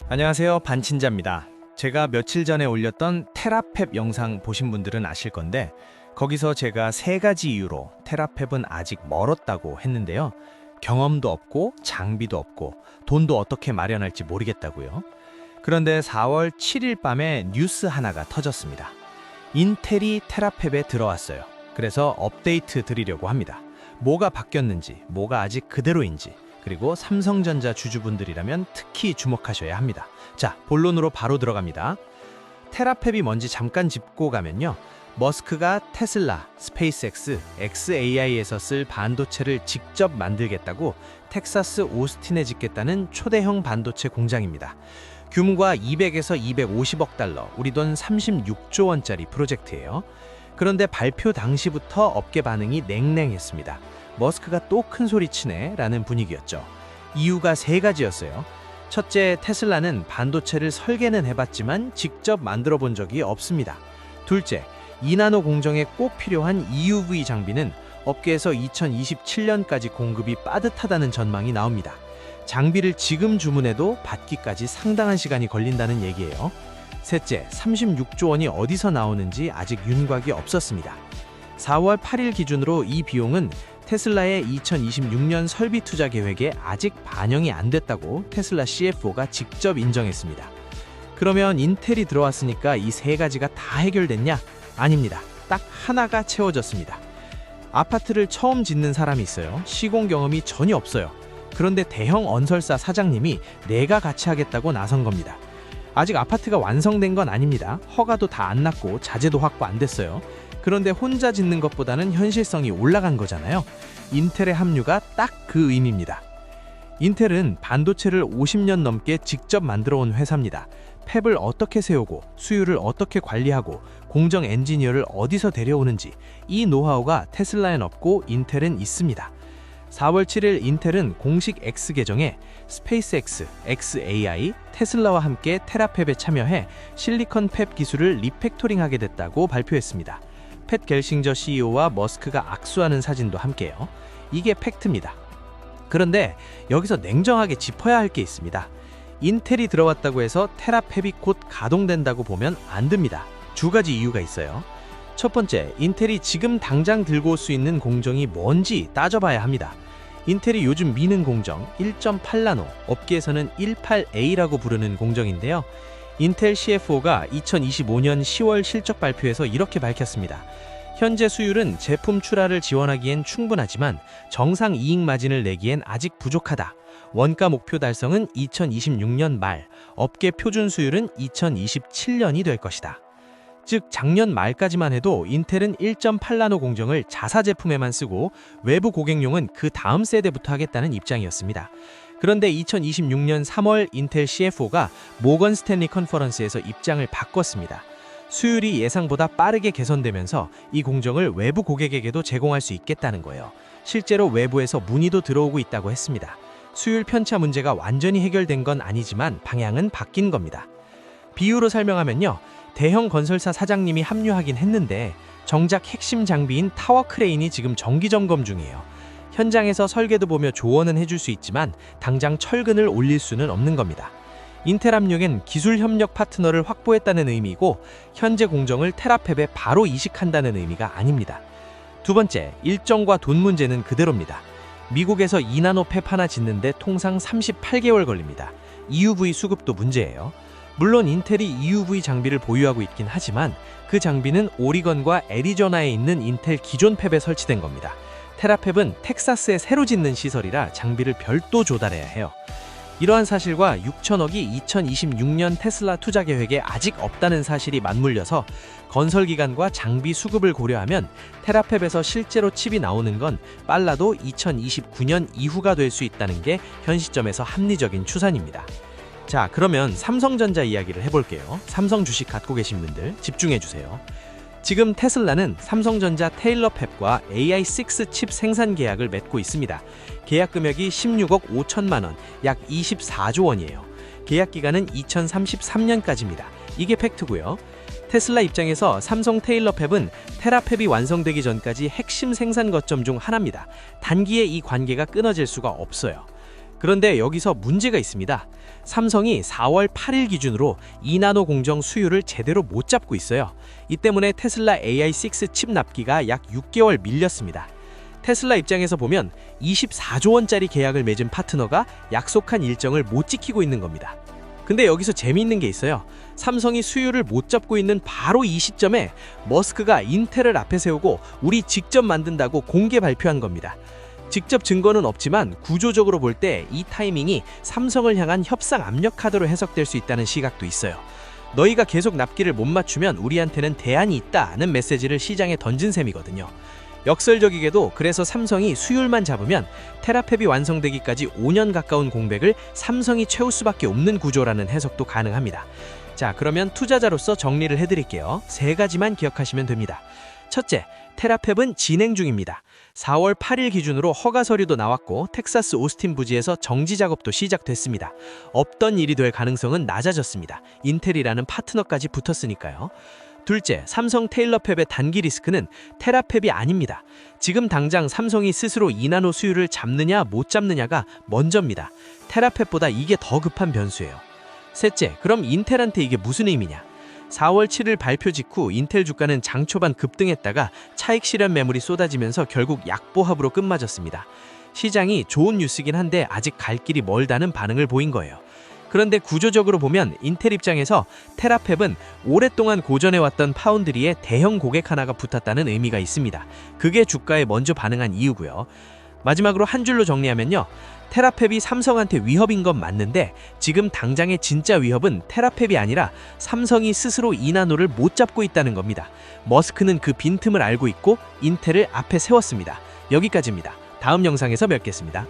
안녕하세요, 반친자입니다. 제가 며칠 전에 올렸던 테라펩 영상 보신 분들은 아실 건데 거기서 제가 세 가지 이유로 테라펩은 아직 멀었다고 했는데요. 경험도 없고 장비도 없고 돈도 어떻게 마련할지 모르겠다고요. 그런데 4월 7일 밤에 뉴스 하나가 터졌습니다. 인텔이 테라펩에 들어왔어요. 그래서 업데이트 드리려고 합니다. 뭐가 바뀌었는지, 뭐가 아직 그대로인지, 그리고 삼성전자 주주분들이라면 특히 주목하셔야 합니다. 자, 본론으로 바로 들어갑니다. 테라펩이 뭔지 잠깐 짚고 가면요. 머스크가 테슬라, 스페이스X, xAI에서 쓸 반도체를 직접 만들겠다고 텍사스 오스틴에 짓겠다는 초대형 반도체 공장입니다. 규모가 200에서 250억 달러, 우리 돈 36조 원짜리 프로젝트예요. 그런데 발표 당시부터 업계 반응이 냉랭했습니다. 머스크가 또 큰 소리 치네 라는 분위기였죠. 이유가 세 가지였어요. 첫째, 테슬라는 반도체를 설계는 해봤지만 직접 만들어 본 적이 없습니다. 둘째, 2나노 공정에 꼭 필요한 EUV 장비는 업계에서 2027년까지 공급이 빠듯하다는 전망이 나옵니다. 장비를 지금 주문해도 받기까지 상당한 시간이 걸린다는 얘기예요. 셋째, 36조 원이 어디서 나오는지 아직 윤곽이 없었습니다. 4월 8일 기준으로 이 비용은 테슬라의 2026년 설비 투자 계획에 아직 반영이 안 됐다고 테슬라 CFO가 직접 인정했습니다. 그러면 인텔이 들어왔으니까 이 세 가지가 다 해결됐냐? 아닙니다. 딱 하나가 채워졌습니다. 아파트를 처음 짓는 사람이 있어요. 시공 경험이 전혀 없어요. 그런데 대형 언설사 사장님이 내가 같이 하겠다고 나선 겁니다. 아직 아파트가 완성된 건 아닙니다. 허가도 다 안 났고 자재도 확보 안 됐어요. 그런데 혼자 짓는 것보다는 현실성이 올라간 거잖아요. 인텔의 합류가 딱 그 의미입니다. 인텔은 반도체를 50년 넘게 직접 만들어 온 회사입니다. 팹을 어떻게 세우고 수율을 어떻게 관리하고 공정 엔지니어를 어디서 데려오는지 이 노하우가 테슬라엔 없고 인텔은 있습니다. 4월 7일 인텔은 공식 X 계정에 스페이스X, xAI, 테슬라와 함께 테라펩에 참여해 실리컨 펩 기술을 리팩토링하게 됐다고 발표했습니다. 팻 겔싱저 CEO와 머스크가 악수하는 사진도 함께요. 이게 팩트입니다. 그런데 여기서 냉정하게 짚어야 할 게 있습니다. 인텔이 들어왔다고 해서 테라펩이 곧 가동된다고 보면 안 됩니다. 두 가지 이유가 있어요. 첫 번째, 인텔이 지금 당장 들고 올 수 있는 공정이 뭔지 따져봐야 합니다. 인텔이 요즘 미는 공정 1.8나노, 업계에서는 18A라고 부르는 공정인데요. 인텔 CFO가 2025년 10월 실적 발표에서 이렇게 밝혔습니다. 현재 수율은 제품 출하를 지원하기엔 충분하지만 정상 이익 마진을 내기엔 아직 부족하다. 원가 목표 달성은 2026년 말, 업계 표준 수율은 2027년이 될 것이다. 즉 작년 말까지만 해도 인텔은 1.8나노 공정을 자사 제품에만 쓰고 외부 고객용은 그 다음 세대부터 하겠다는 입장이었습니다. 그런데 2026년 3월 인텔 CFO가 모건 스탠리 컨퍼런스에서 입장을 바꿨습니다. 수율이 예상보다 빠르게 개선되면서 이 공정을 외부 고객에게도 제공할 수 있겠다는 거예요. 실제로 외부에서 문의도 들어오고 있다고 했습니다. 수율 편차 문제가 완전히 해결된 건 아니지만 방향은 바뀐 겁니다. 비유로 설명하면요. 대형 건설사 사장님이 합류하긴 했는데 정작 핵심 장비인 타워 크레인이 지금 정기 점검 중이에요. 현장에서 설계도 보며 조언은 해줄 수 있지만 당장 철근을 올릴 수는 없는 겁니다. 인텔 합류엔 기술 협력 파트너를 확보했다는 의미고 현재 공정을 테라펩에 바로 이식한다는 의미가 아닙니다. 두 번째, 일정과 돈 문제는 그대로입니다. 미국에서 2나노 팹 하나 짓는데 통상 38개월 걸립니다. EUV 수급도 문제예요. 물론 인텔이 EUV 장비를 보유하고 있긴 하지만 그 장비는 오리건과 애리조나에 있는 인텔 기존 팹에 설치된 겁니다. 테라펩은 텍사스에 새로 짓는 시설이라 장비를 별도 조달해야 해요. 이러한 사실과 6천억이 2026년 테슬라 투자 계획에 아직 없다는 사실이 맞물려서 건설 기간과 장비 수급을 고려하면 테라펩에서 실제로 칩이 나오는 건 빨라도 2029년 이후가 될 수 있다는 게 현 시점에서 합리적인 추산입니다. 자, 그러면 삼성전자 이야기를 해볼게요. 삼성 주식 갖고 계신 분들 집중해주세요. 지금 테슬라는 삼성전자 테일러 팹과 AI6 칩 생산 계약을 맺고 있습니다. 계약 금액이 16억 5천만 원, 약 24조 원이에요. 계약 기간은 2033년까지입니다. 이게 팩트고요. 테슬라 입장에서 삼성 테일러 팹은 테라팹이 완성되기 전까지 핵심 생산 거점 중 하나입니다. 단기에 이 관계가 끊어질 수가 없어요. 그런데 여기서 문제가 있습니다. 삼성이 4월 8일 기준으로 2나노 공정 수율을 제대로 못 잡고 있어요. 이 때문에 테슬라 AI6 칩 납기가 약 6개월 밀렸습니다. 테슬라 입장에서 보면 24조 원짜리 계약을 맺은 파트너가 약속한 일정을 못 지키고 있는 겁니다. 근데 여기서 재미있는 게 있어요. 삼성이 수율을 못 잡고 있는 바로 이 시점에 머스크가 인텔을 앞에 세우고 우리 직접 만든다고 공개 발표한 겁니다. 직접 증거는 없지만 구조적으로 볼 때 이 타이밍이 삼성을 향한 협상 압력 카드로 해석될 수 있다는 시각도 있어요. 너희가 계속 납기를 못 맞추면 우리한테는 대안이 있다는 메시지를 시장에 던진 셈이거든요. 역설적이게도 그래서 삼성이 수율만 잡으면 테라팹이 완성되기까지 5년 가까운 공백을 삼성이 채울 수밖에 없는 구조라는 해석도 가능합니다. 자, 그러면 투자자로서 정리를 해드릴게요. 3가지만 기억하시면 됩니다. 첫째, 테라팹은 진행 중입니다. 4월 8일 기준으로 허가 서류도 나왔고 텍사스 오스틴 부지에서 정지 작업도 시작됐습니다. 없던 일이 될 가능성은 낮아졌습니다. 인텔이라는 파트너까지 붙었으니까요. 둘째, 삼성 테일러팹의 단기 리스크는 테라팹이 아닙니다. 지금 당장 삼성이 스스로 2나노 수율을 잡느냐 못 잡느냐가 먼저입니다. 테라팹보다 이게 더 급한 변수예요. 셋째, 그럼 인텔한테 이게 무슨 의미냐? 4월 7일 발표 직후 인텔 주가는 장 초반 급등했다가 차익 실현 매물이 쏟아지면서 결국 약보합으로 끝마졌습니다. 시장이 좋은 뉴스긴 한데 아직 갈 길이 멀다는 반응을 보인 거예요. 그런데 구조적으로 보면 인텔 입장에서 테라팹은 오랫동안 고전해왔던 파운드리에 대형 고객 하나가 붙었다는 의미가 있습니다. 그게 주가에 먼저 반응한 이유고요. 마지막으로 한 줄로 정리하면요. 테라팹이 삼성한테 위협인 건 맞는데 지금 당장의 진짜 위협은 테라팹이 아니라 삼성이 스스로 2나노를 못 잡고 있다는 겁니다. 머스크는 그 빈틈을 알고 있고 인텔을 앞에 세웠습니다. 여기까지입니다. 다음 영상에서 뵙겠습니다.